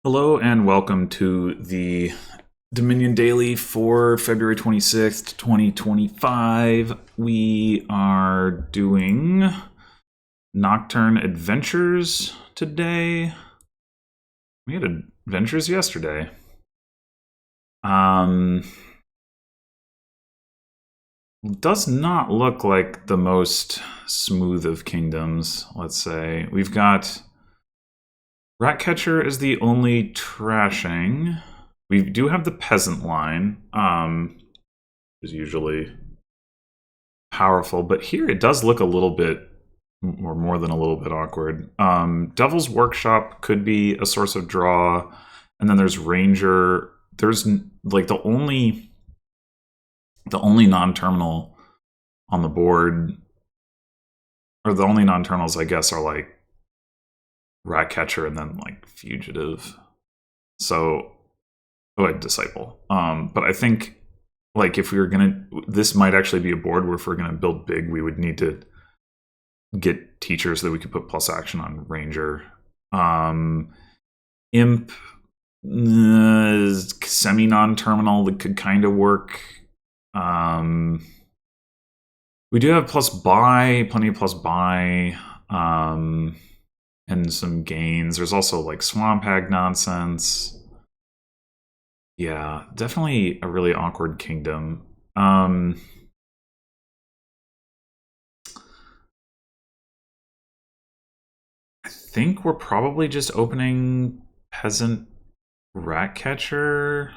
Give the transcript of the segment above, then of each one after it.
Hello and welcome to the Dominion Daily for February 26th, 2025. We are doing Nocturne Adventures today. We had adventures yesterday. Does not look like the most smooth of kingdoms, let's say. We've got Ratcatcher is the only trashing. We do have the peasant line, is usually powerful, but here it does look a little bit, or more than a little bit awkward. Devil's Workshop could be a source of draw, and then there's Ranger. There's like the only non-terminal on the board, or the only non-terminals, I guess, are like Ratcatcher and then like Fugitive. So, Disciple. But I think like if we were gonna, this might actually be a board where if we're gonna build big, we would need to get teachers that we could put plus action on Ranger. Imp is semi non-terminal that could kind of work. We do have plus buy, plenty of plus buy, and some gains. There's also like Swamp Hag nonsense. Yeah, definitely a really awkward kingdom. I think we're probably just opening Peasant Ratcatcher.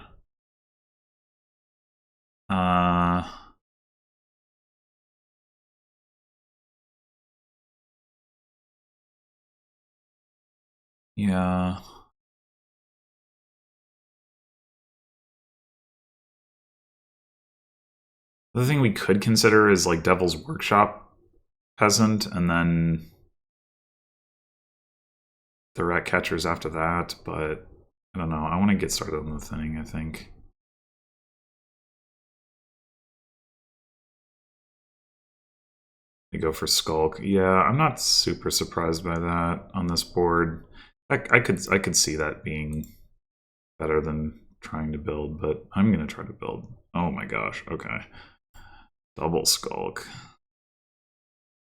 Yeah. The other thing we could consider is like Devil's Workshop Peasant, and then the Ratcatchers after that, but I don't know. I want to get started on the thing, I think. We go for Skulk. Yeah, I'm not super surprised by that on this board. I could see that being better than trying to build, but I'm gonna try to build. Oh my gosh, okay. Double Skulk.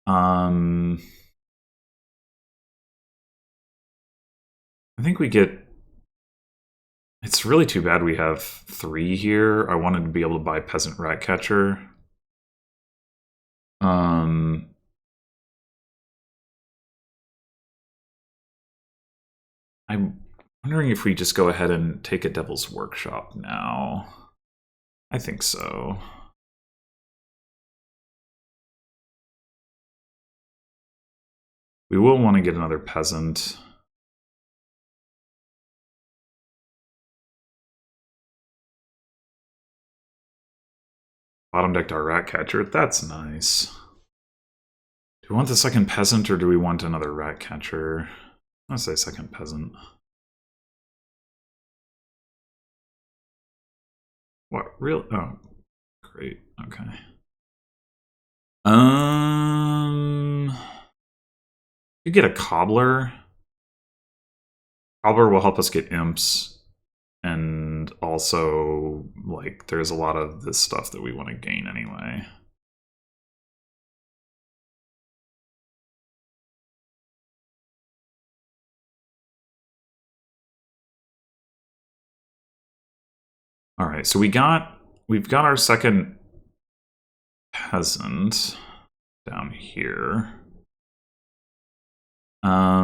I think we get... It's really too bad we have 3 here. I wanted to be able to buy Peasant Ratcatcher. I'm wondering if we just go ahead and take a Devil's Workshop now. I think so. We will want to get another Peasant. Bottom decked our Ratcatcher. That's nice. Do we want the second Peasant or do we want another Ratcatcher? Let's say second Peasant. What? Real? Oh, great. Okay. You get a Cobbler. Cobbler will help us get imps, and also like there's a lot of this stuff that we want to gain anyway. All right, so we've got our second Peasant down here. I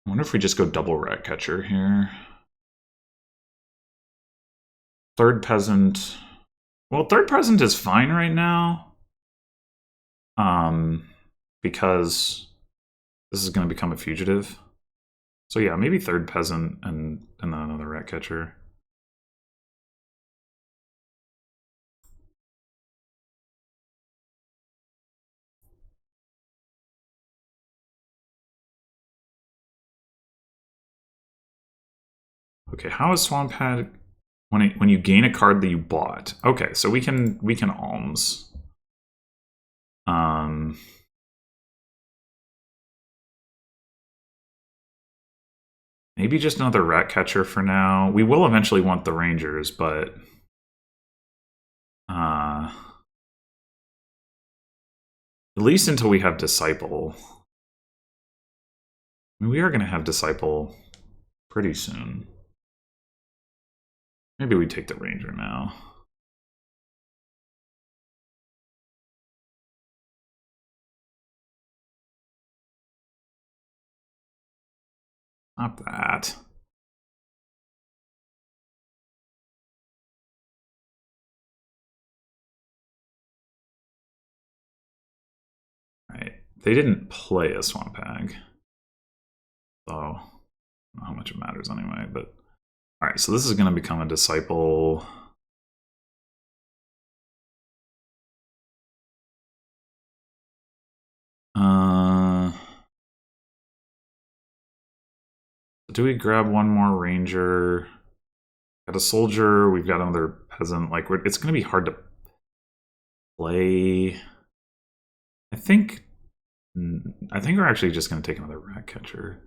wonder if we just go double Ratcatcher here. Third Peasant. Well, third Peasant is fine right now. Because this is going to become a fugitive. So yeah, maybe third Peasant and then another Ratcatcher. Okay, how is Swamp Hag when you gain a card that you bought? Okay, so we can alms. Maybe just another rat catcher for now. We will eventually want the rangers, but at least until we have disciple. I mean, we are going to have disciple pretty soon. Maybe we take the ranger now. Not that. Right. They didn't play a swamp hag. So, I don't know how much it matters anyway, but... Alright, so this is going to become a disciple. Do we grab one more ranger? Got a soldier, we've got another peasant. Like, it's going to be hard to play. I think we're actually just going to take another rat catcher.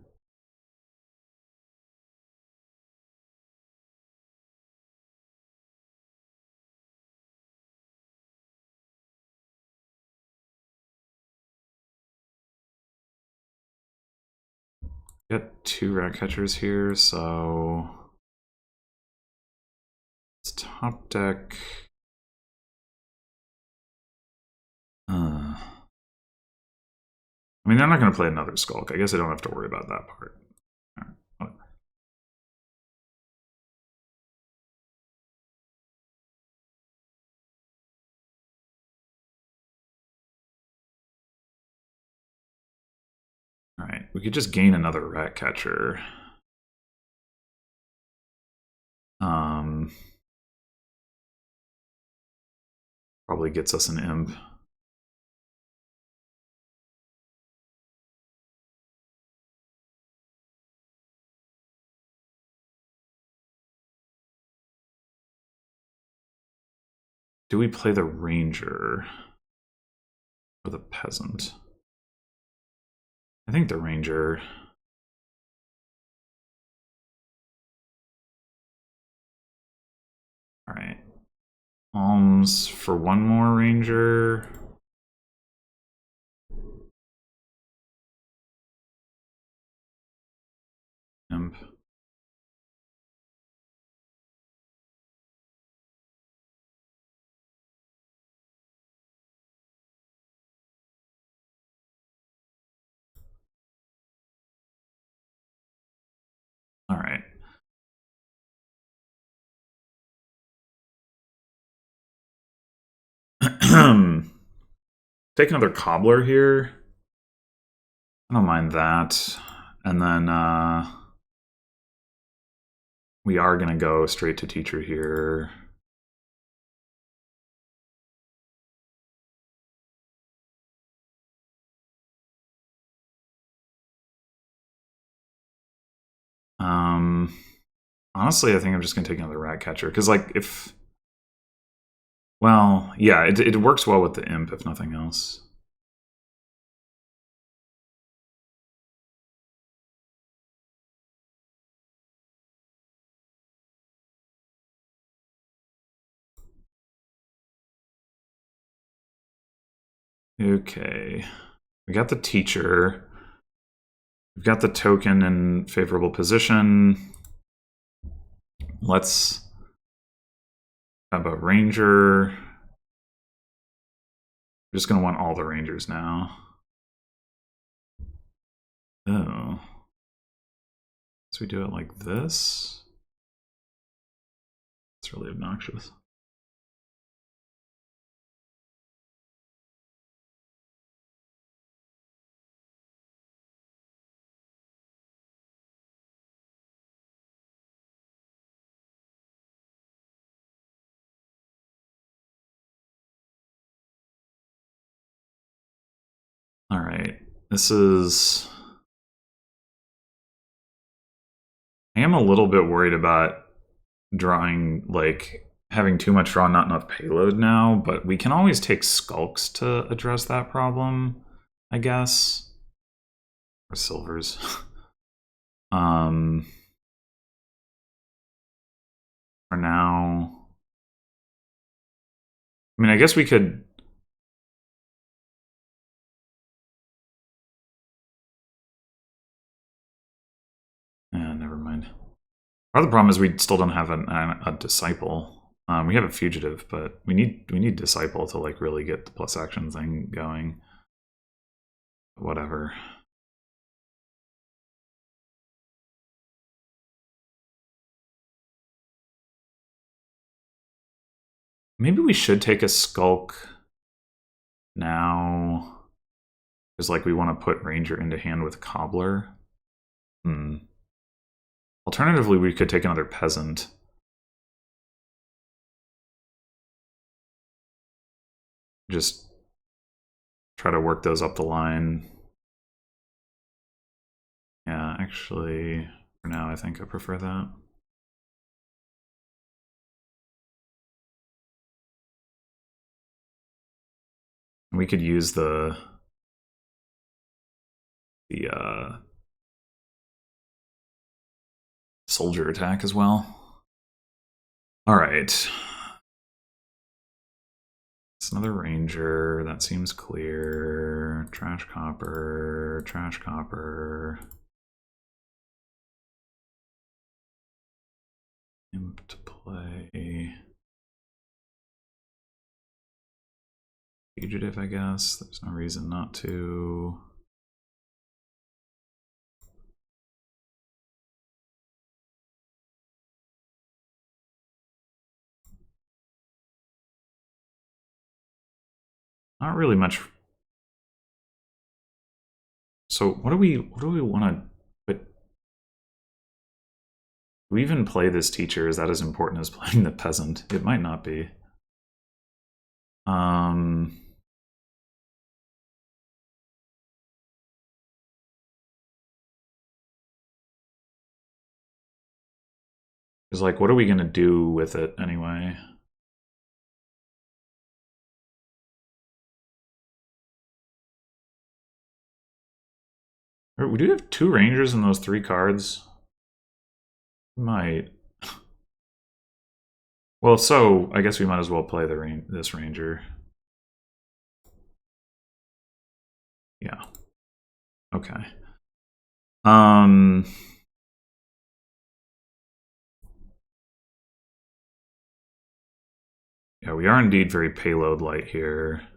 Got 2 rat catchers here, so it's top deck. I mean, they're not going to play another Skulk. I guess I don't have to worry about that part. All right, we could just gain another rat catcher. Probably gets us an imp. Do we play the ranger or the peasant? I think the ranger. All right. Alms for one more ranger. Imp. All right. Take another cobbler here. I don't mind that. And then we are going to go straight to teacher here. Honestly, I think I'm just going to take another rat catcher. Because, like, if... Well, yeah, it works well with the imp, if nothing else. Okay. We got the teacher. We've got the token in favorable position. Let's have a ranger. I'm just going to want all the rangers now. Oh. So we do it like this. It's really obnoxious. All right, this is... I am a little bit worried about drawing, like, having too much draw, not enough payload now, but we can always take skulks to address that problem, I guess. Or silvers. for now. I mean, I guess we could... never mind. Part of the problem is we still don't have a disciple. We have a fugitive, but we need disciple to like really get the plus action thing going. Whatever. Maybe we should take a skulk now, because like we want to put ranger into hand with cobbler. Alternatively, we could take another peasant. Just try to work those up the line. Yeah, actually, for now, I think I prefer that. We could use the soldier attack as well. All right. It's another ranger. That seems clear. Trash copper. Trash copper. Imp to play. Fugitive, I guess. There's no reason not to. Not really much. So what do we want to put? Do we even play this teacher? Is that as important as playing the peasant? It might not be. Because like, what are we gonna do with it anyway? We do have 2 rangers in those 3 cards. We might. Well, so I guess we might as well play this ranger. Yeah. Okay. Yeah, we are indeed very payload light here.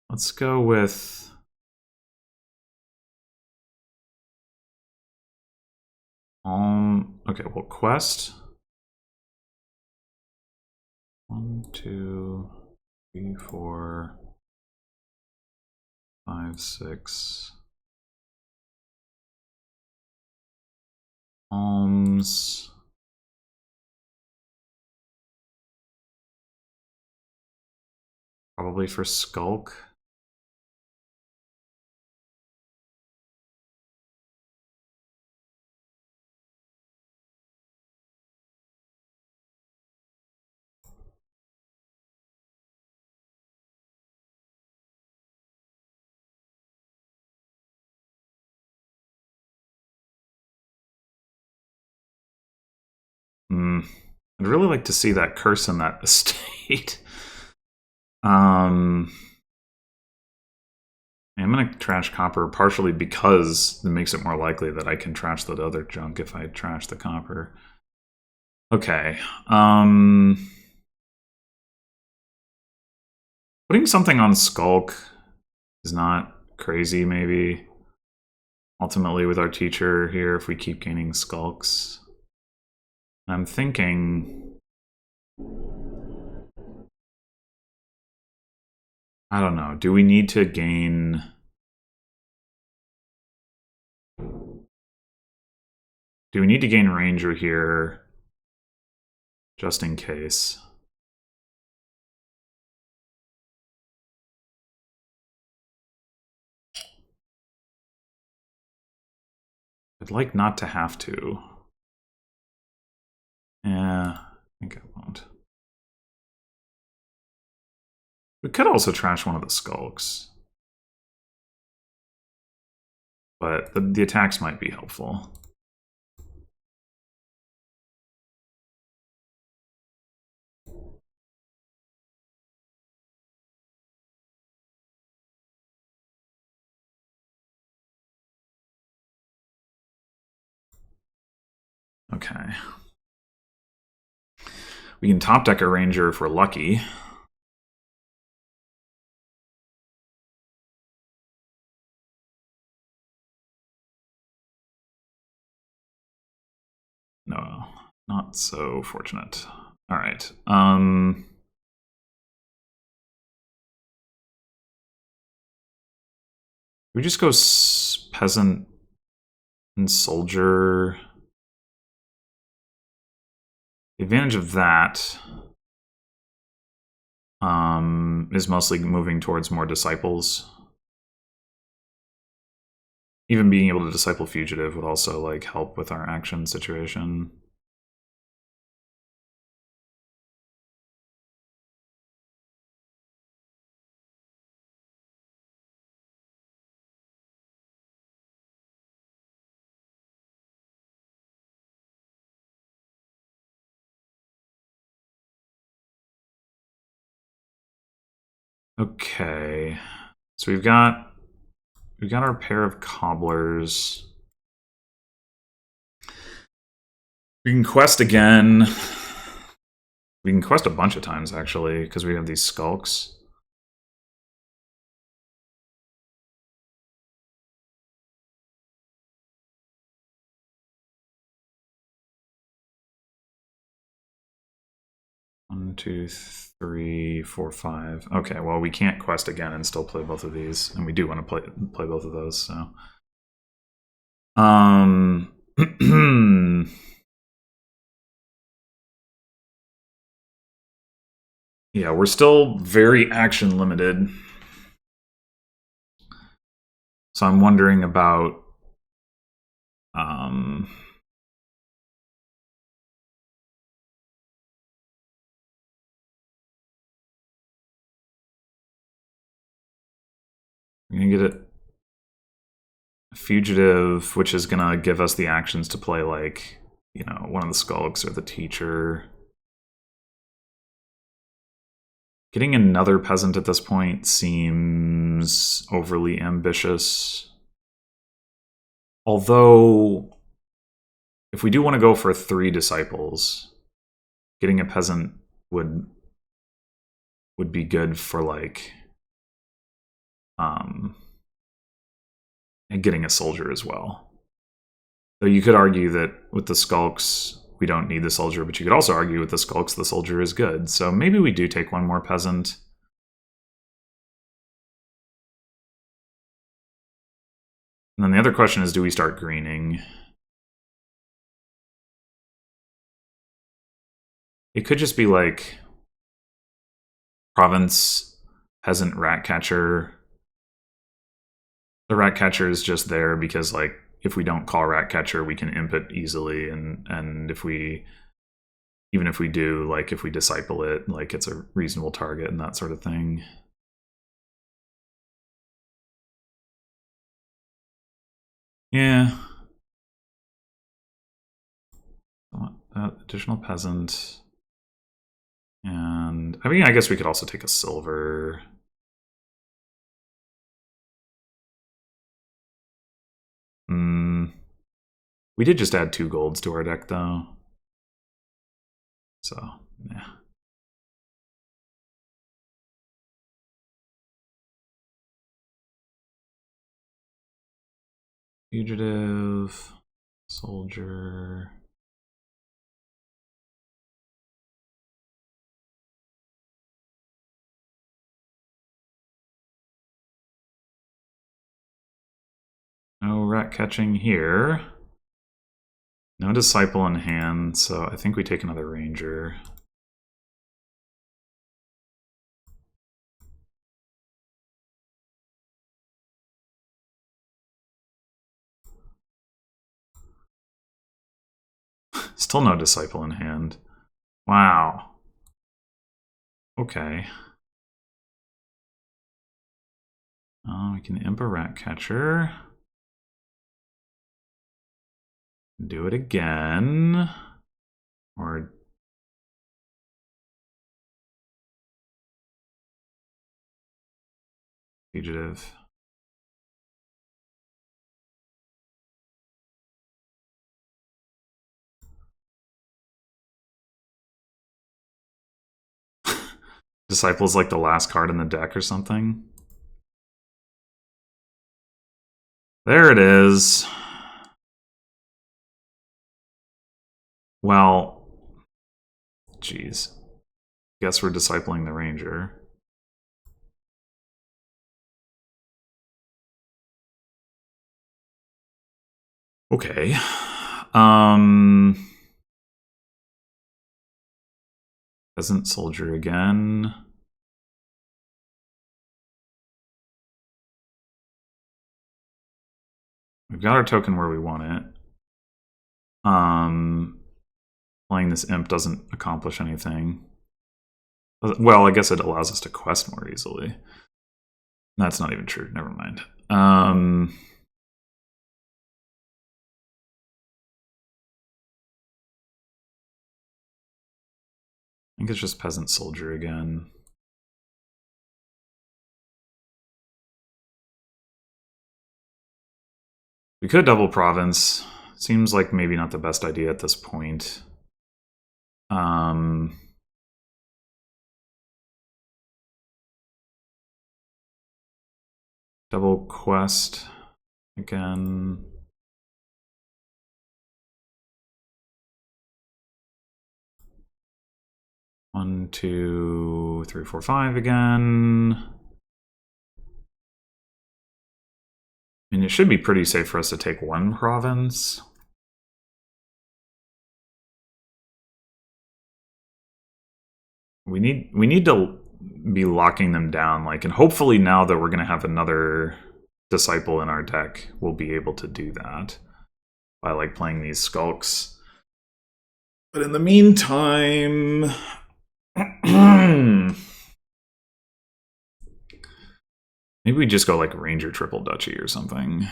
Let's go with... okay, well, quest. 1, 2, 3, 4, 5, 6. Alms. Probably for Skulk. I'd really like to see that curse in that estate. I'm going to trash copper partially because it makes it more likely that I can trash the other junk if I trash the copper. Okay. Putting something on Skulk is not crazy, maybe. Ultimately, with our teacher here, if we keep gaining Skulks. I'm thinking... I don't know. Do we need to gain... Do we need to gain Ranger here just in case? I'd like not to have to. Yeah. think I won't. We could also trash one of the skulks. But the attacks might be helpful. Okay. We can top deck a ranger if we're lucky. No, not so fortunate. All right. We just go peasant and soldier. The advantage of that is mostly moving towards more disciples. Even being able to disciple fugitive would also like help with our action situation. Okay, so we've got our pair of cobblers. We can quest again. We can quest a bunch of times actually because we have these skulks. One, two, three, four, five. Okay, well we can't quest again and still play both of these, and we do want to play both of those. So, yeah, we're still very action limited. So I'm wondering about we're gonna get it fugitive, which is gonna give us the actions to play like, you know, one of the skulks or the teacher. Getting another peasant at this point seems overly ambitious. Although, if we do want to go for 3 disciples, getting a peasant would be good for like and getting a soldier as well. Though you could argue that with the skulks we don't need the soldier, but you could also argue with the skulks the soldier is good. So maybe we do take one more peasant. And then the other question is, do we start greening? It could just be like province, peasant, rat catcher. The rat catcher is just there because like if we don't call rat catcher, we can imp it easily, and if we even if we do, like if we disciple it, like it's a reasonable target and that sort of thing. Yeah. I want that additional peasant. And I mean, I guess we could also take a silver. We did just add 2 golds to our deck, though. So, yeah. Fugitive, soldier. No rat catching here. No disciple in hand, so I think we take another ranger. Still no disciple in hand. Wow. Okay. We can imp a rat catcher. Do it again. Or fugitive. Disciple is like the last card in the deck or something. There it is. Well, geez. Guess we're discipling the ranger. Okay. Peasant soldier again. We've got our token where we want it. Playing this imp doesn't accomplish anything. Well, I guess it allows us to quest more easily. That's not even true. Never mind. I think it's just peasant soldier again. We could double province. Seems like maybe not the best idea at this point. Double quest again. One, two, three, four, five again. I mean, it should be pretty safe for us to take one province. We need to be locking them down, like, and hopefully now that we're going to have another disciple in our deck, we'll be able to do that by like playing these skulks. But in the meantime, maybe we just go like Ranger Triple Duchy or something.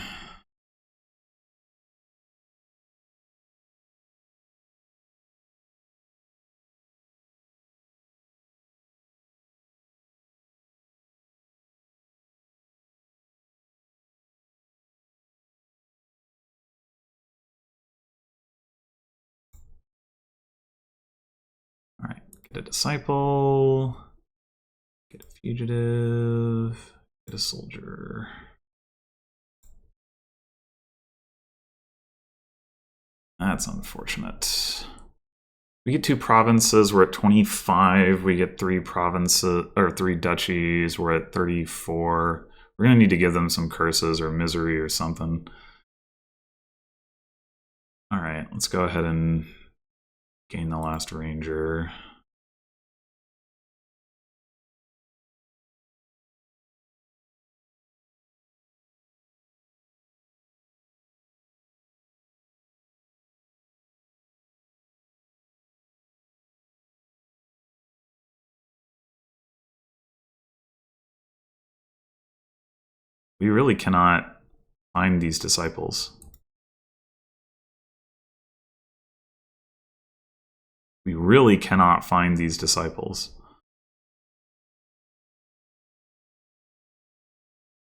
All right, get a disciple, get a fugitive, get a soldier. That's unfortunate. We get 2 provinces, we're at 25. We get 3 provinces, or 3 duchies, we're at 34. We're gonna need to give them some curses or misery or something. All right, let's go ahead and gain the last ranger. We really cannot find these disciples. We really cannot find these disciples.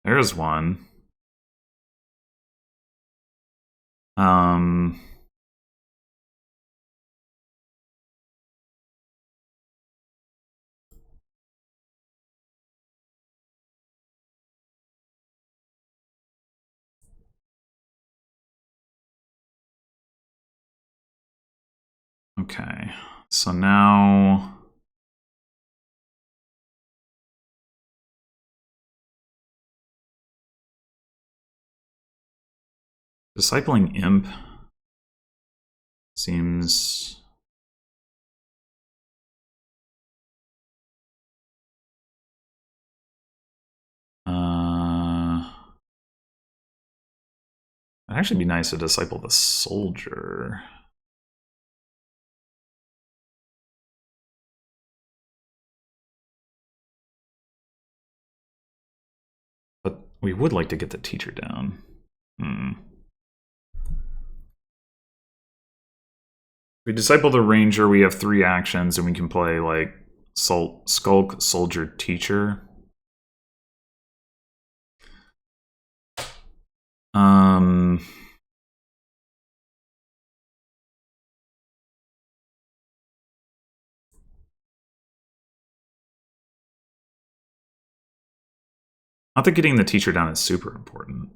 There's one. Okay, so now discipling imp seems it'd actually be nice to disciple the soldier. We would like to get the teacher down. We disciple the ranger, we have 3 actions, and we can play, like, skulk, soldier, teacher. Not that getting the teacher down is super important.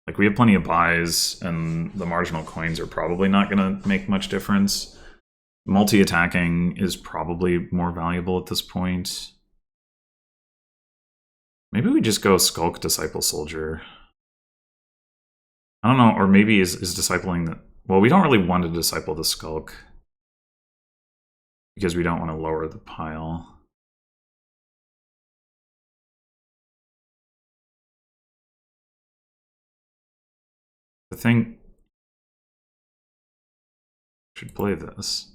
Like, we have plenty of buys, and the marginal coins are probably not going to make much difference. Multi-attacking is probably more valuable at this point. Maybe we just go Skulk, Disciple, Soldier. I don't know, or maybe is discipling the... Well, we don't really want to disciple the Skulk, because we don't want to lower the pile. The thing... should play this.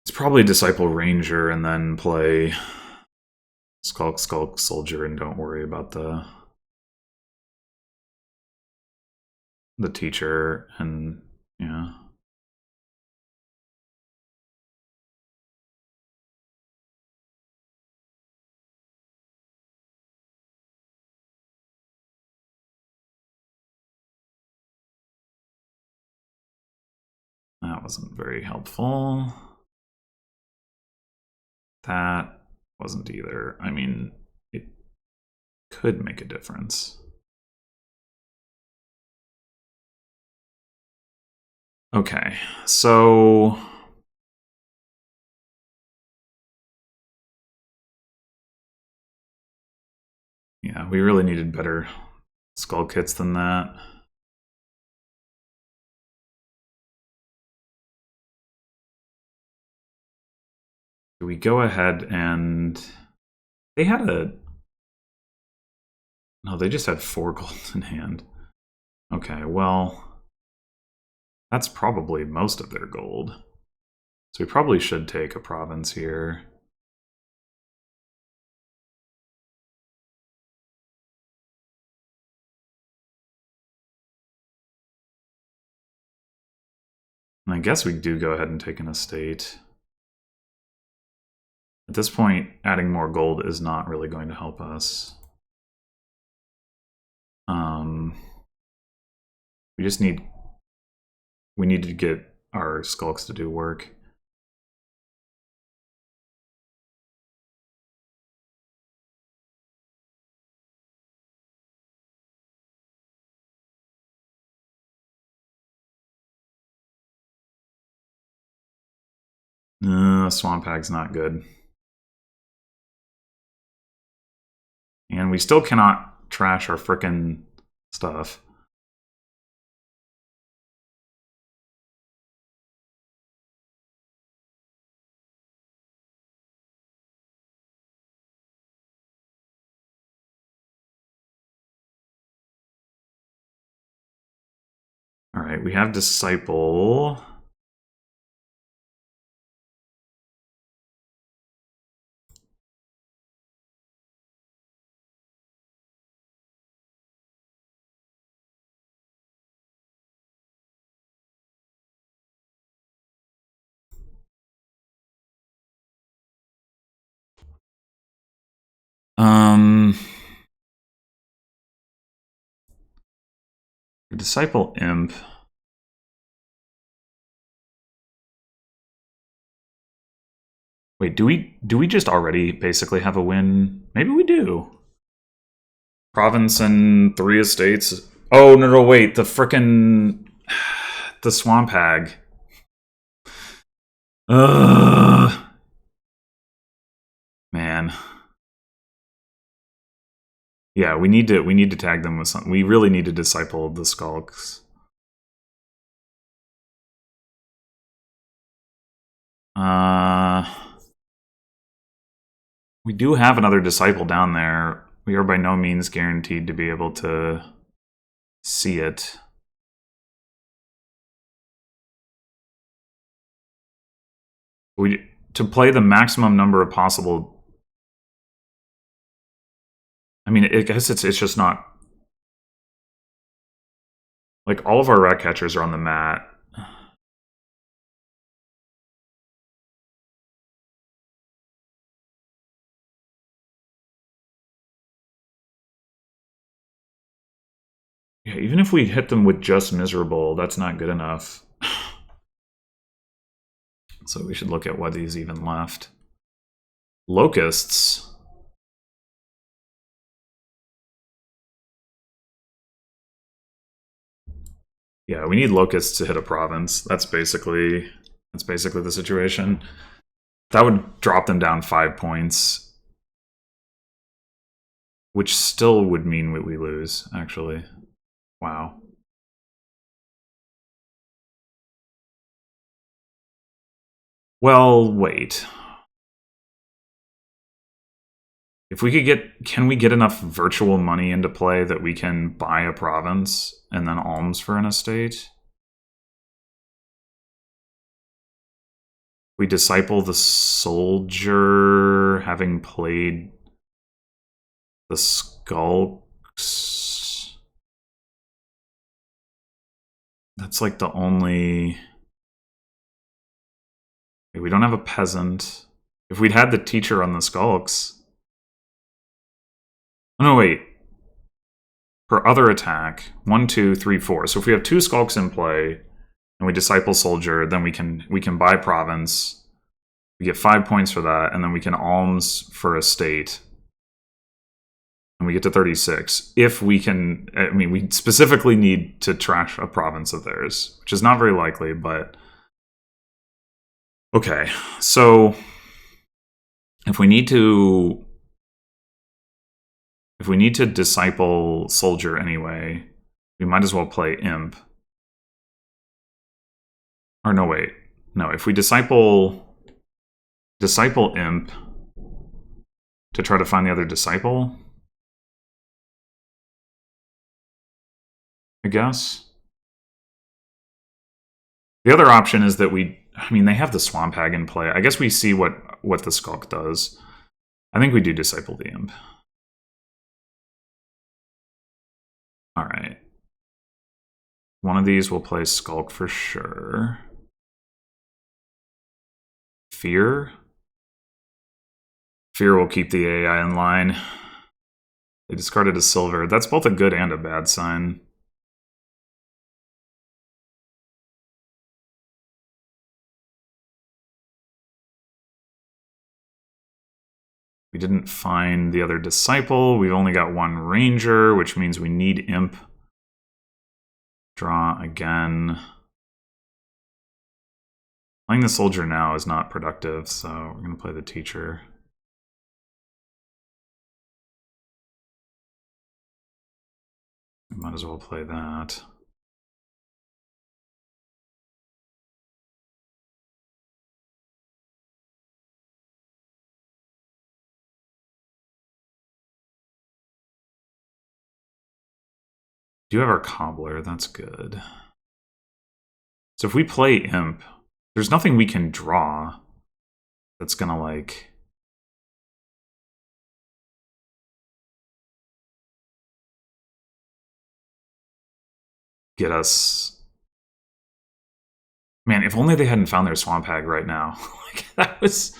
It's probably Disciple Ranger and then play Skulk, Skulk, Soldier, and don't worry about the teacher, and yeah. That wasn't very helpful. That wasn't either. I mean, it could make a difference. Okay, so... yeah, we really needed better skull kits than that. Do we go ahead and... they had a... no, they just had 4 gold in hand. Okay, well... that's probably most of their gold. So we probably should take a province here. And I guess we do go ahead and take an estate. At this point, adding more gold is not really going to help us. We just need... we need to get our skulks to do work. Swamp Hag's not good. And we still cannot trash our frickin' stuff. Alright, we have Disciple. Disciple Imp. Wait, do we just already basically have a win? Maybe we do. Province and 3 estates. Oh, no, wait. The frickin' the Swamp Hag. Man. Yeah, we need to tag them with something. We really need to disciple the skulks. We do have another disciple down there. we are by no means guaranteed to be able to see it. To play the maximum number of possible... I mean, I guess it's just not... Like, all of our rat catchers are on the mat. Yeah, even if we hit them with just miserable, that's not good enough. So we should look at what is even left. Locusts. Yeah, we need locusts to hit a province. That's basically the situation. That would drop them down 5 points, which still would mean we lose, actually. Wow. Well, wait. If we could can we get enough virtual money into play that we can buy a province and then alms for an estate? We disciple the soldier, having played the skulks. That's like the only... We don't have a peasant. If we'd had the teacher on the skulks... Oh, no, wait. Per other attack, 1, 2, 3, 4. So if we have 2 skulks in play and we disciple soldier, then we can buy province. We get 5 points for that, and then we can alms for estate. And we get to 36. If we can... I mean, we specifically need to trash a province of theirs, which is not very likely, but... Okay, so... If we need to disciple soldier anyway, we might as well play imp. Or no, wait. No, if we disciple imp to try to find the other disciple, I guess. The other option is that they have the swamp hag in play. I guess we see what the skulk does. I think we do disciple the imp. All right. One of these will play skulk for sure. Fear? Fear will keep the AI in line. They discarded a silver. That's both a good and a bad sign. We didn't find the other disciple. We've only got 1 ranger, which means we need imp. Draw again. Playing the soldier now is not productive, so we're going to play the teacher. We might as well play that. Do have our cobbler, that's good. So if we play imp, there's nothing we can draw that's gonna like... get us... Man, if only they hadn't found their swamp hag right now. Like, that was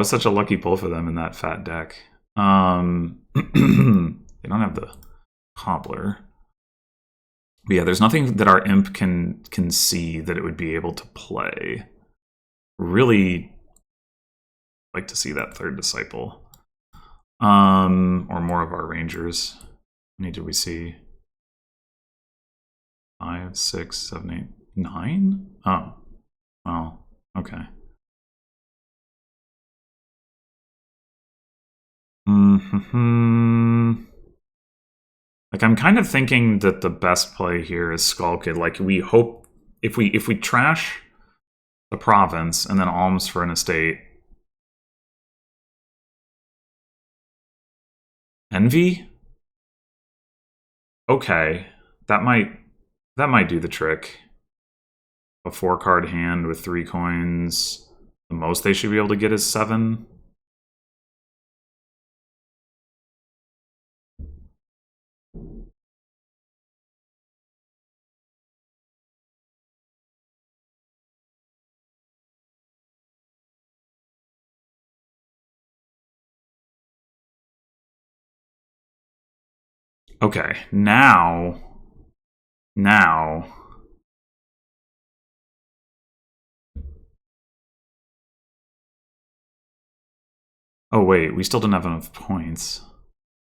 such a lucky pull for them in that fat deck. They don't have the cobbler. But yeah, there's nothing that our imp can see that it would be able to play. Really like to see that third disciple. Or more of our rangers. How many do we see? 5, 6, 7, 8, 9? Oh. Well, okay. Like, I'm kind of thinking that the best play here is Skulk. Like, we hope if we trash the province and then alms for an estate, Envy? Okay. That might do the trick. A 4-card hand with 3 coins. The most they should be able to get is 7. Okay, now... Oh wait, we still didn't have enough points.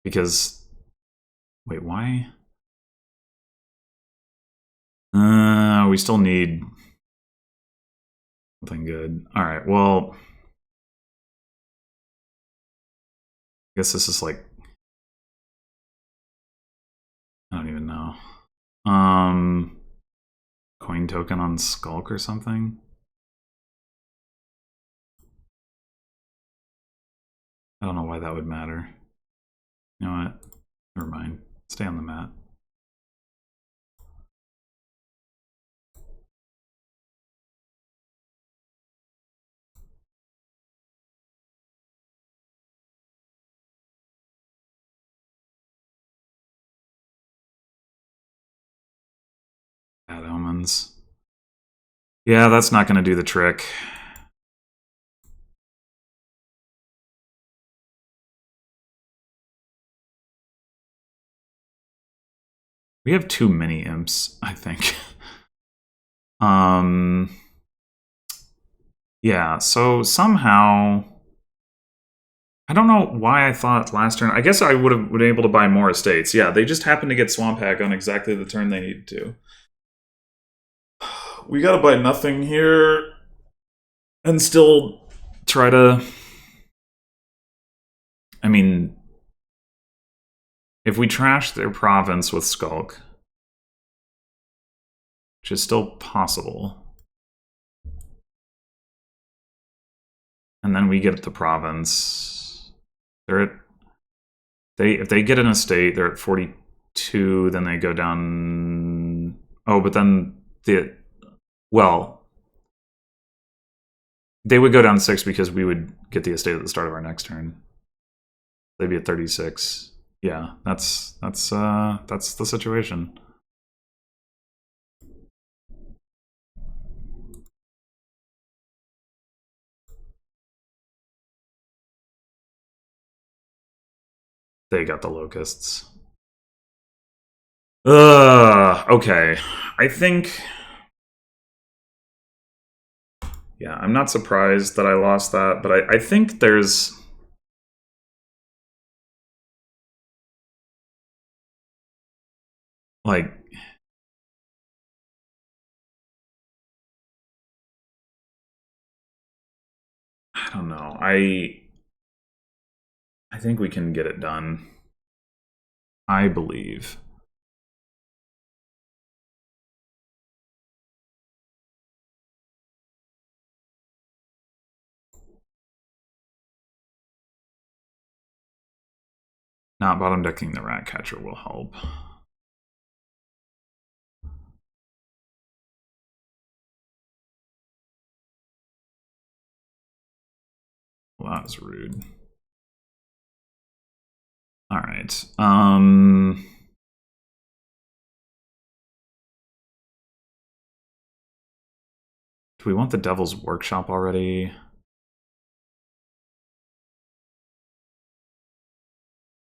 Because... Wait, why? We still need... something good. Alright, well... I guess this is like... I don't even know. Coin token on Skulk or something? I don't know why that would matter. You know what? Never mind. Stay on the mat. Bad omens. Yeah, that's not going to do the trick. We have too many imps, I think. Yeah, so somehow... I don't know why I thought last turn... I guess I would have been able to buy more estates. Yeah, they just happened to get Swamp Hack on exactly the turn they needed to. We gotta buy nothing here and still try to... I mean, if we trash their province with Skulk, which is still possible, and then we get the province, they're at... if they get an estate, they're at 42, then they go down... Oh, but then the... Well, they would go down 6 because we would get the estate at the start of our next turn. They'd be at 36. Yeah, that's the situation. They got the locusts. Okay. I think... Yeah, I'm not surprised that I lost that, but I think there's... Like... I don't know. I think we can get it done. I believe. Not bottom decking the rat catcher will help. Well, that was rude. Alright. Do we want the Devil's Workshop already?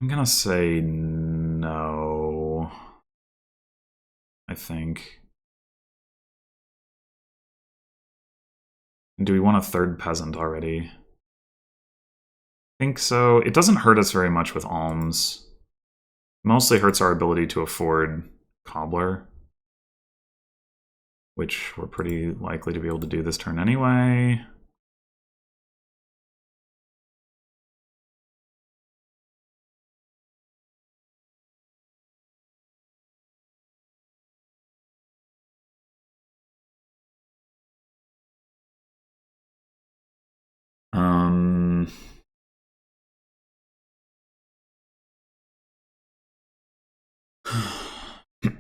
I'm gonna say no. I think. Do we want a third peasant already? I think so. It doesn't hurt us very much with alms. Mostly hurts our ability to afford Cobbler, which we're pretty likely to be able to do this turn anyway.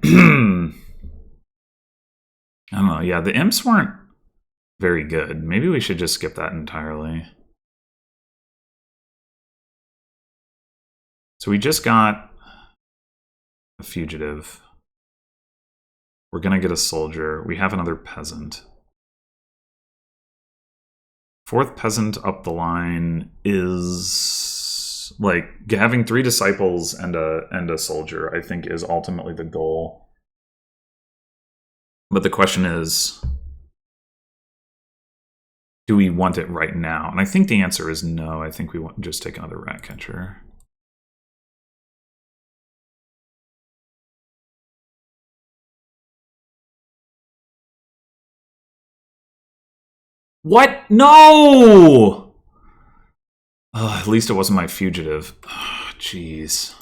I don't know. Yeah, the imps weren't very good. Maybe we should just skip that entirely. So we just got a fugitive. We're going to get a soldier. We have another peasant. Fourth peasant up the line is like having 3 disciples and a soldier, I think, is ultimately the goal. But the question is, do we want it right now? And I think the answer is no. I think we want to just take another rat catcher. What? No! Oh, at least it wasn't my fugitive. Jeez.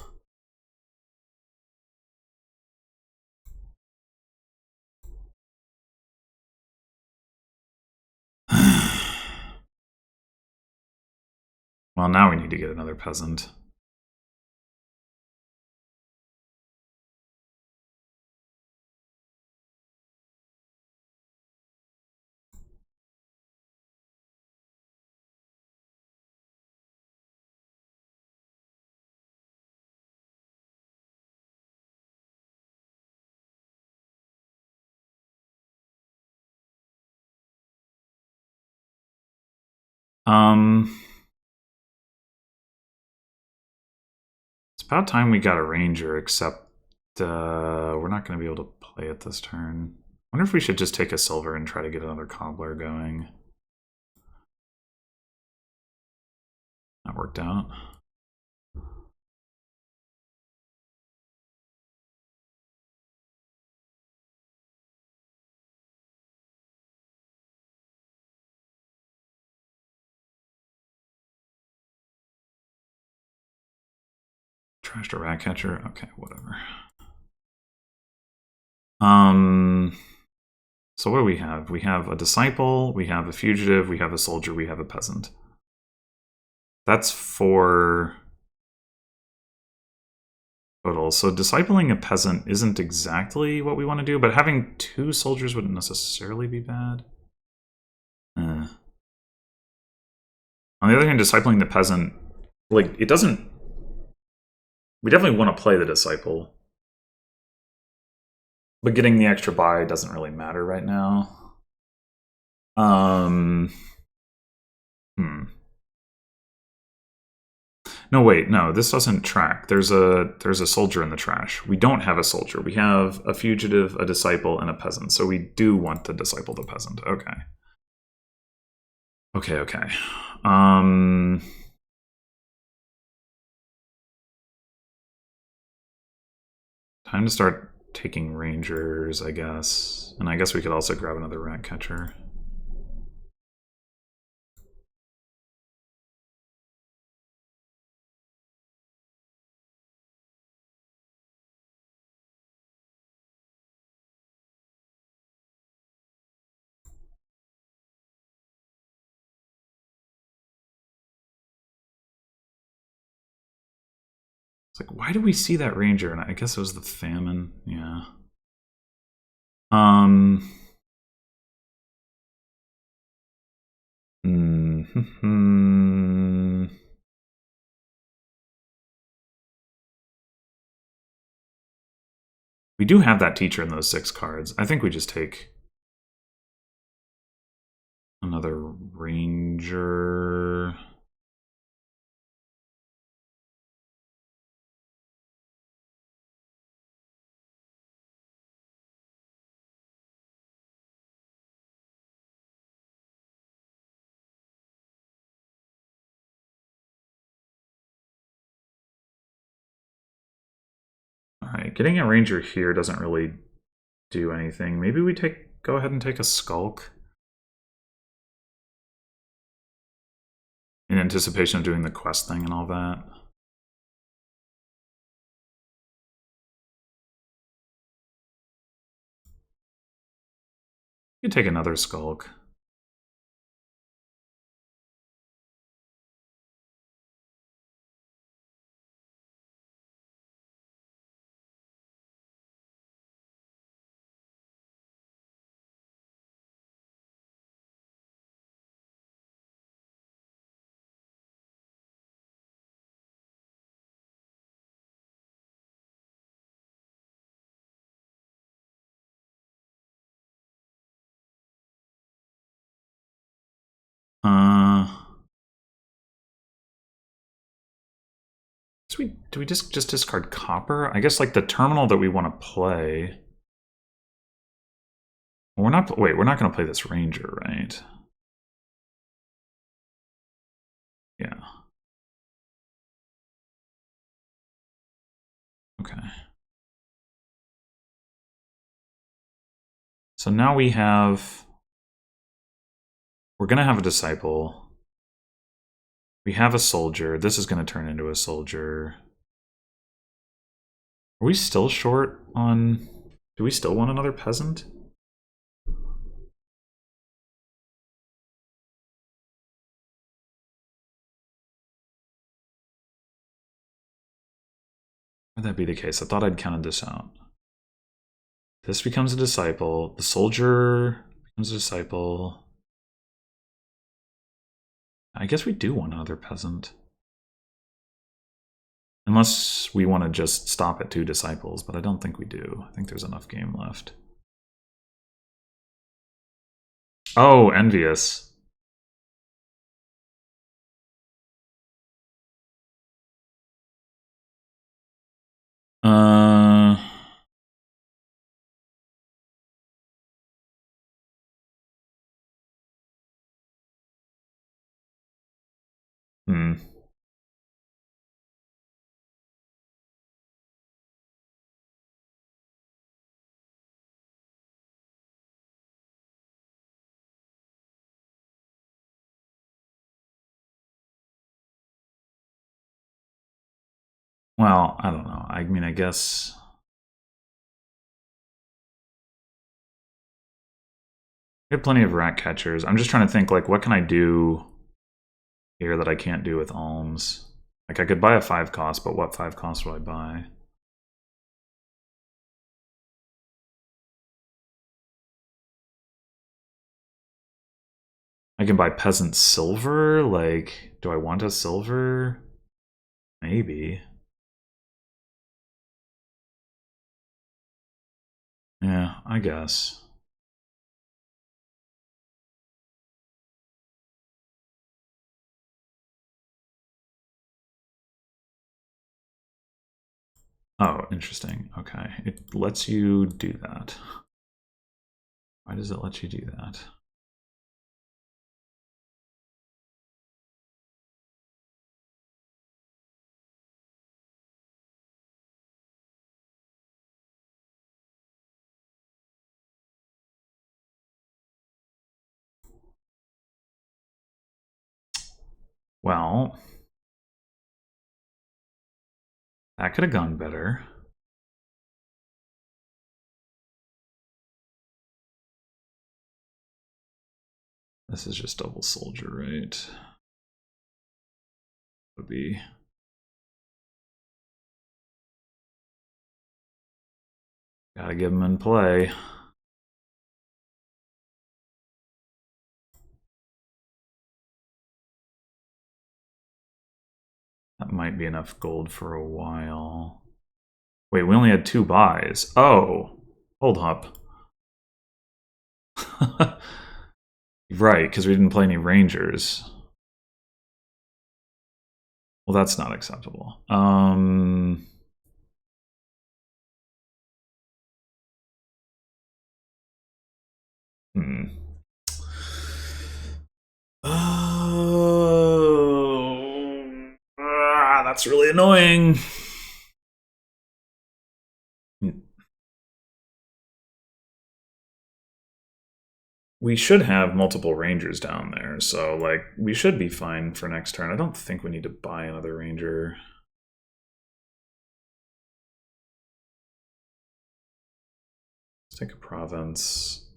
Well, now we need to get another peasant. It's about time we got a ranger, except we're not going to be able to play it this turn. I wonder if we should just take a silver and try to get another cobbler going. That worked out. Trashed a rat catcher? Okay, whatever. So what do we have? We have a disciple, we have a fugitive, we have a soldier, we have a peasant. That's 4 total. So discipling a peasant isn't exactly what we want to do, but having 2 soldiers wouldn't necessarily be bad. On the other hand, discipling the peasant, like, it doesn't... We definitely want to play the disciple. But getting the extra buy doesn't really matter right now. No, wait, no, this doesn't track. There's a soldier in the trash. We don't have a soldier. We have a fugitive, a disciple, and a peasant. So we do want to disciple the peasant. Okay. Okay. Time to start taking rangers, I guess. And I guess we could also grab another rat catcher. It's like, why do we see that ranger? And I guess it was the famine. Yeah. We do have that teacher in those 6 cards. I think we just take another ranger. Alright, getting a ranger here doesn't really do anything. Maybe we go ahead and take a skulk. In anticipation of doing the quest thing and all that. You could take another skulk. So do we just discard copper? I guess like the terminal that we want to play. Well, we're not. Wait, we're not going to play this ranger, right? Yeah. Okay. So now we have. We're going to have a disciple. We have a soldier. This is going to turn into a soldier. Are we still short on... Do we still want another peasant? Would that be the case? I thought I'd counted this out. This becomes a disciple. The soldier becomes a disciple. I guess we do want another peasant. Unless we want to just stop at 2 disciples, but I don't think we do. I think there's enough game left. Oh, envious. Uh... Hmm. Well, I don't know. I mean, I guess... We have plenty of rat catchers. I'm just trying to think, like, what can I do here that I can't do with alms? Like, I could buy a 5 cost, but what 5 cost would I buy? I can buy peasant silver? Like, do I want a silver? Maybe. Yeah, I guess. Oh, interesting. Okay. It lets you do that. Why does it let you do that? Well, that could have gone better. This is just double soldier, right? Would be... Gotta give him in play. That might be enough gold for a while. Wait, we only had 2 buys. Oh, hold up. Right, because we didn't play any rangers. Well, that's not acceptable. Hmm. Oh, that's really annoying. We should have multiple rangers down there, so like we should be fine for next turn. I don't think we need to buy another ranger. Let's take a province.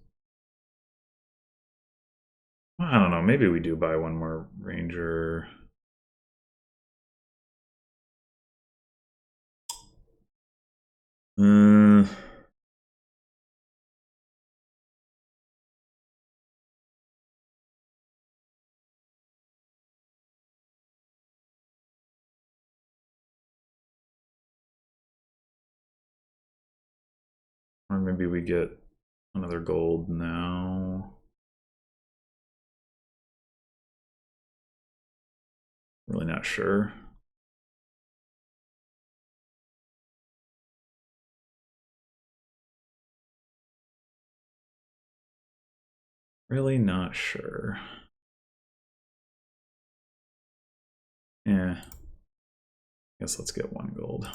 I don't know, maybe we do buy one more ranger. Or maybe we get another gold now. Really not sure. Really not sure. Yeah. Guess let's get 1 gold.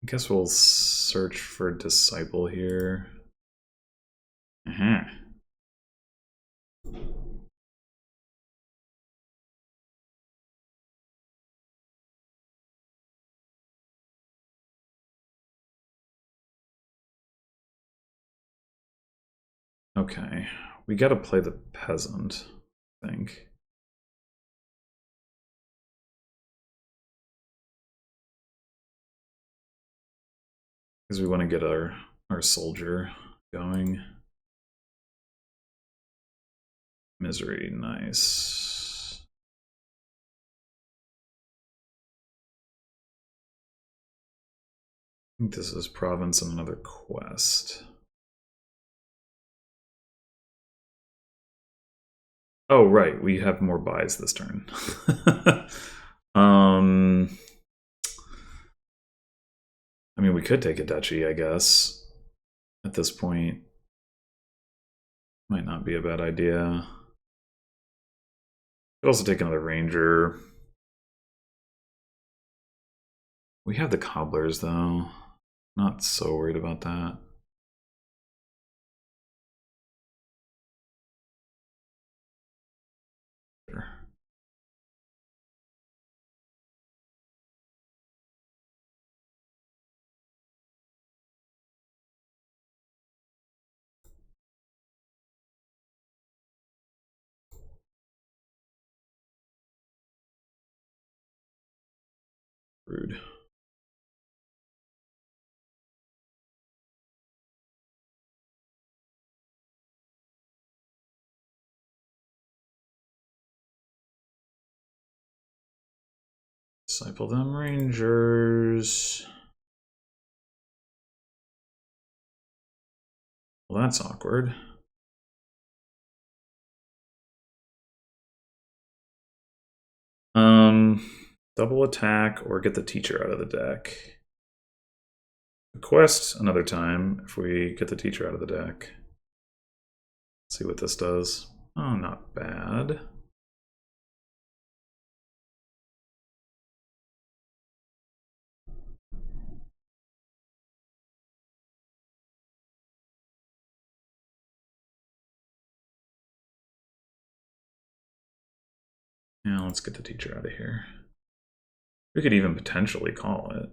I guess we'll search for disciple here. Okay, we gotta play the peasant, I think. Because we want to get our soldier going. Misery, nice. I think this is province and another quest. Oh, right, we have more buys this turn. I mean, we could take a duchy, I guess. At this point, might not be a bad idea. Could also take another ranger. We have the cobblers, though. Not so worried about that. Sure. Rude. Disciple them rangers. Well, that's awkward. Double attack or get the teacher out of the deck. Quest another time if we get the teacher out of the deck. Let's see what this does. Oh, not bad. Yeah, let's get the teacher out of here. We could even potentially call it.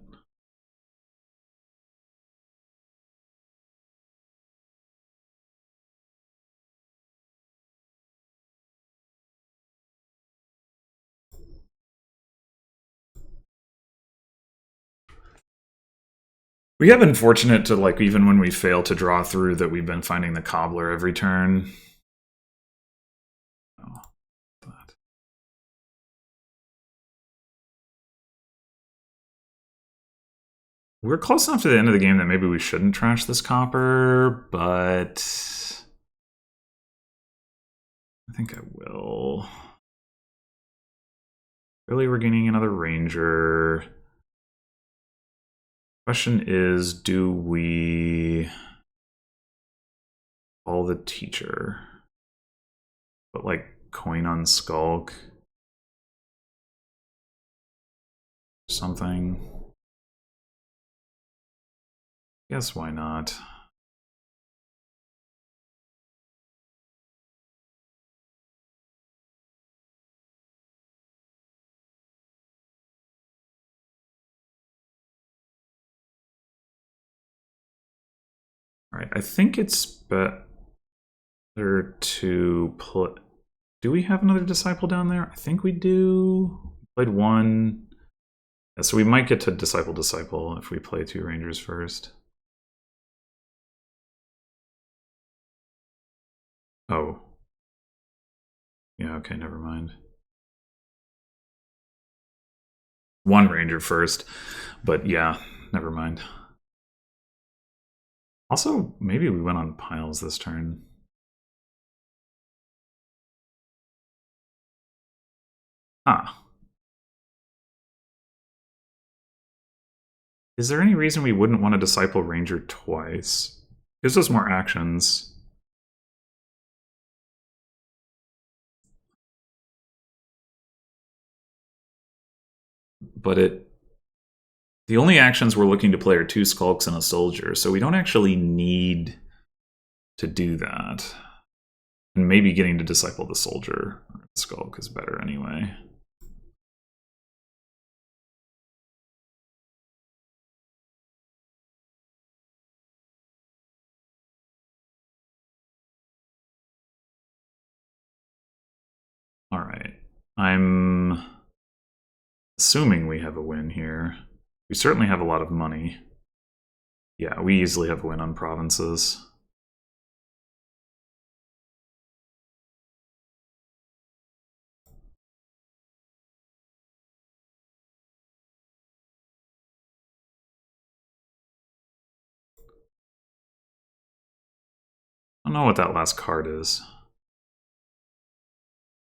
We have been fortunate to, like, even when we fail to draw through, that we've been finding the cobbler every turn. Oh, that. We're close enough to the end of the game that maybe we shouldn't trash this copper, but I think I will. Really, we're gaining another ranger. Question is, do we call the teacher? But like coin on skulk? Something? Guess why not? Alright, I think it's better to put... Do we have another disciple down there? I think we do. We played one. Yeah, so we might get to disciple if we play 2 rangers first. Oh. Yeah, okay, never mind. One ranger first, but yeah, never mind. Also, maybe we went on piles this turn. Ah. Is there any reason we wouldn't want to Disciple Ranger twice? Gives us more actions. But the only actions we're looking to play are 2 Skulks and a Soldier, so we don't actually need to do that. And maybe getting to Disciple the Soldier or Skulk is better anyway. Alright. I'm assuming we have a win here. We certainly have a lot of money. Yeah, we easily have a win on provinces. I don't know what that last card is.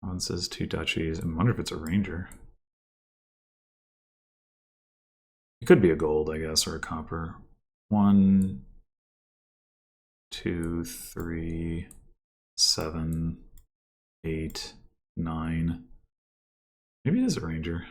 Provinces, 2 duchies. I wonder if it's a ranger. It could be a gold, I guess, or a copper. 1, 2, 3, 7, 8, 9. Maybe it is a ranger.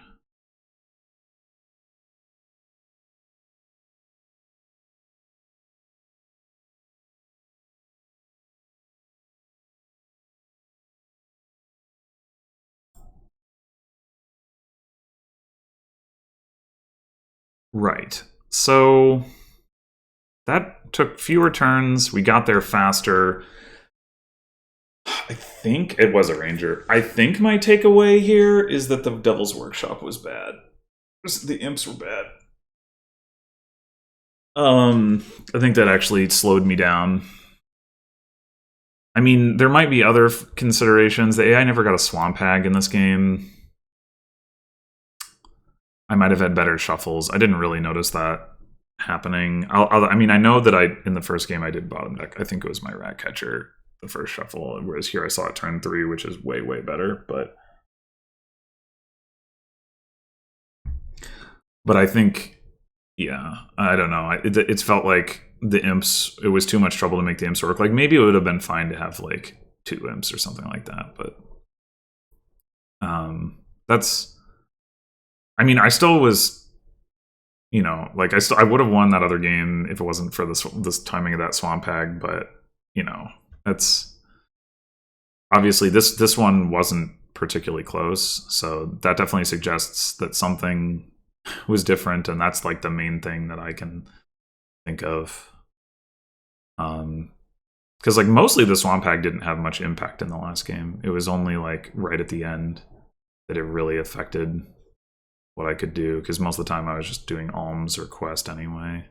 Right. So that took fewer turns. We got there faster. I think it was a ranger. I think my takeaway here is that the Devil's Workshop was bad. The imps were bad. I think that actually slowed me down. I mean, there might be other considerations. The AI never got a Swamp Hag in this game. I might have had better shuffles. I didn't really notice that happening. I mean, I know that in the first game I did bottom deck. I think it was my Rat Catcher the first shuffle, whereas here I saw it turn 3, which is way, way better. But I think, yeah, I don't know. It's felt like the imps, it was too much trouble to make the imps work. Like, maybe it would have been fine to have, like, 2 imps or something like that. But that's... I mean, I still was, you know, like, I would have won that other game if it wasn't for this timing of that Swamp Hag. But, you know, that's... Obviously, this one wasn't particularly close. So that definitely suggests that something was different, and that's like the main thing that I can think of. Because like mostly the Swamp Hag didn't have much impact in the last game. It was only like right at the end that it really affected what I could do, because most of the time I was just doing alms or quest anyway.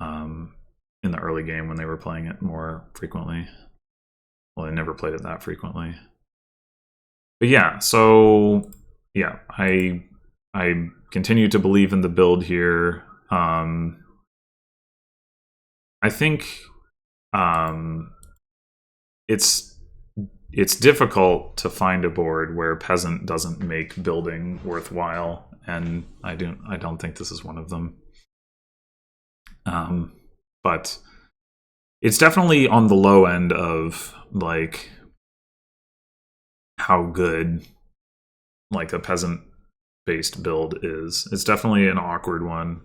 In the early game when they were playing it more frequently. Well, they never played it that frequently. But yeah, so yeah, I continue to believe in the build here. I think it's difficult to find a board where peasant doesn't make building worthwhile, and I don't think this is one of them. But it's definitely on the low end of like how good like a peasant based build is. It's definitely an awkward one.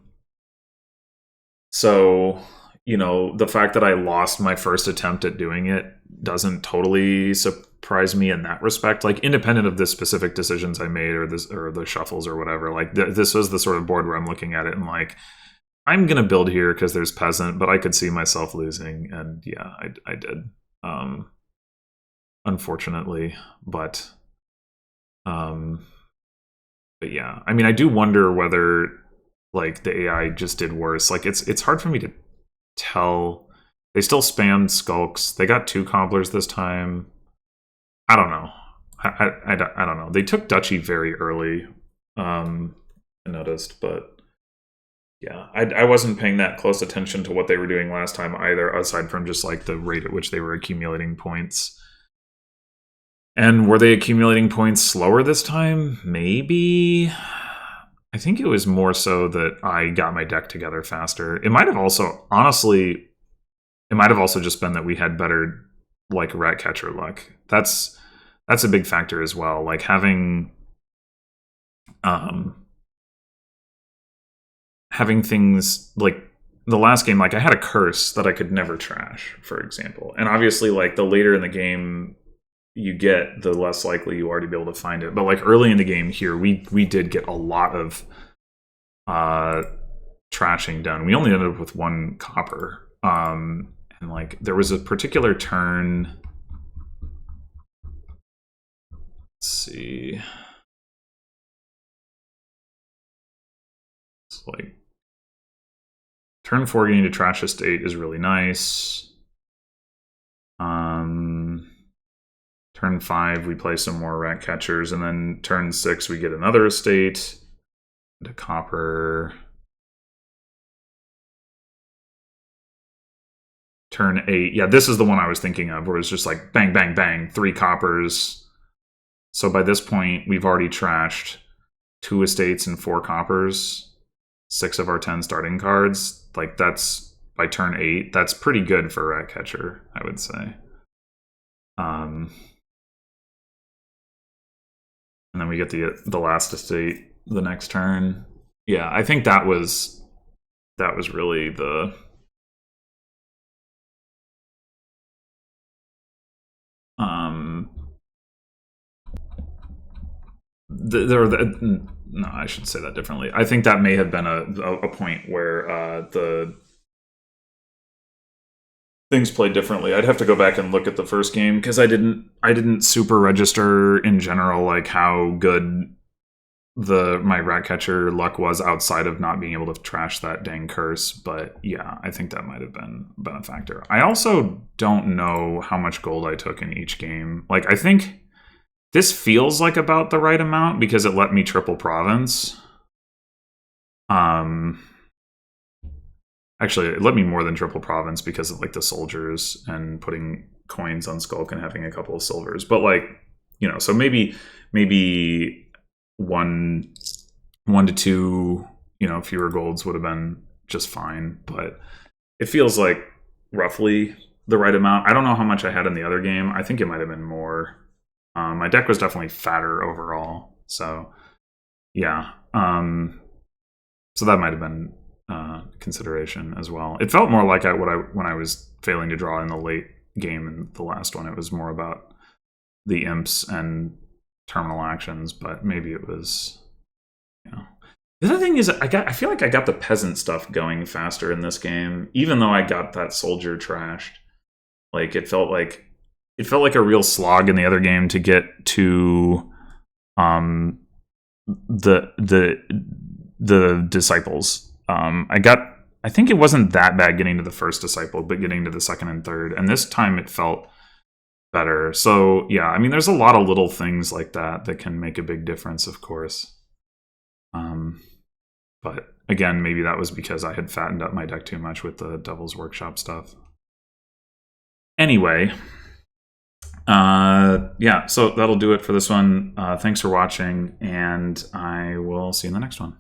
So, you know, the fact that I lost my first attempt at doing it doesn't totally surprise me in that respect. Like, independent of the specific decisions I made or the shuffles or whatever, like this was the sort of board where I'm looking at it and like, I'm gonna build here because there's peasant, but I could see myself losing, and yeah, I did. Unfortunately, but yeah, I mean, I do wonder whether like the AI just did worse. Like, it's hard for me to tell. They still spammed skulks. They got 2 cobblers this time. I don't know. I don't know. They took Duchy very early, I noticed, but yeah, I wasn't paying that close attention to what they were doing last time either, aside from just like the rate at which they were accumulating points. And were they accumulating points slower this time? Maybe. I think it was more so that I got my deck together faster. It might have also, honestly, it might have also just been that we had better like Ratcatcher luck. That's a big factor as well. Like having having things like the last game, like I had a curse that I could never trash, for example. And obviously, like the later in the game you get, the less likely you are to be able to find it. But like early in the game here, we did get a lot of trashing done. We only ended up with 1 copper. And like there was a particular turn. Let's see. It's like turn 4 getting to trash a state is really nice. Turn 5 we play some more rat catchers, and then turn 6 we get another estate into copper. Turn 8, yeah, this is the one I was thinking of, where it's just like bang, bang, bang, 3 coppers. So by this point, we've already trashed 2 estates and 4 coppers, 6 of our 10 starting cards. Like that's by turn 8. That's pretty good for a Ratcatcher, I would say. And then we get the last estate the next turn. Yeah, I think that was really the no, I should say that differently. I think that may have been a point where the things played differently. I'd have to go back and look at the first game because I didn't super register in general like how good my Ratcatcher luck was outside of not being able to trash that dang curse. But yeah, I think that might have been a factor. I also don't know how much gold I took in each game. Like I think this feels like about the right amount because it let me triple province. Actually, it let me more than triple province because of like the soldiers and putting coins on Skulk and having a couple of silvers. But like, you know, so maybe 1 to 2, you know, fewer golds would have been just fine. But it feels like roughly the right amount. I don't know how much I had in the other game. I think it might have been more. My deck was definitely fatter overall. So yeah. So that might have been consideration as well. It felt more like when I was failing to draw in the late game in the last one. It was more about the imps and terminal actions, but maybe it was, you know. The other thing is, I feel like I got the peasant stuff going faster in this game, even though I got that soldier trashed. Like it felt like a real slog in the other game to get to the disciples. I think it wasn't that bad getting to the first disciple, but getting to the second and third. And this time it felt better. So yeah, I mean, there's a lot of little things like that can make a big difference, of course. But again, maybe that was because I had fattened up my deck too much with the Devil's Workshop stuff. Anyway, yeah, so that'll do it for this one. Thanks for watching, and I will see you in the next one.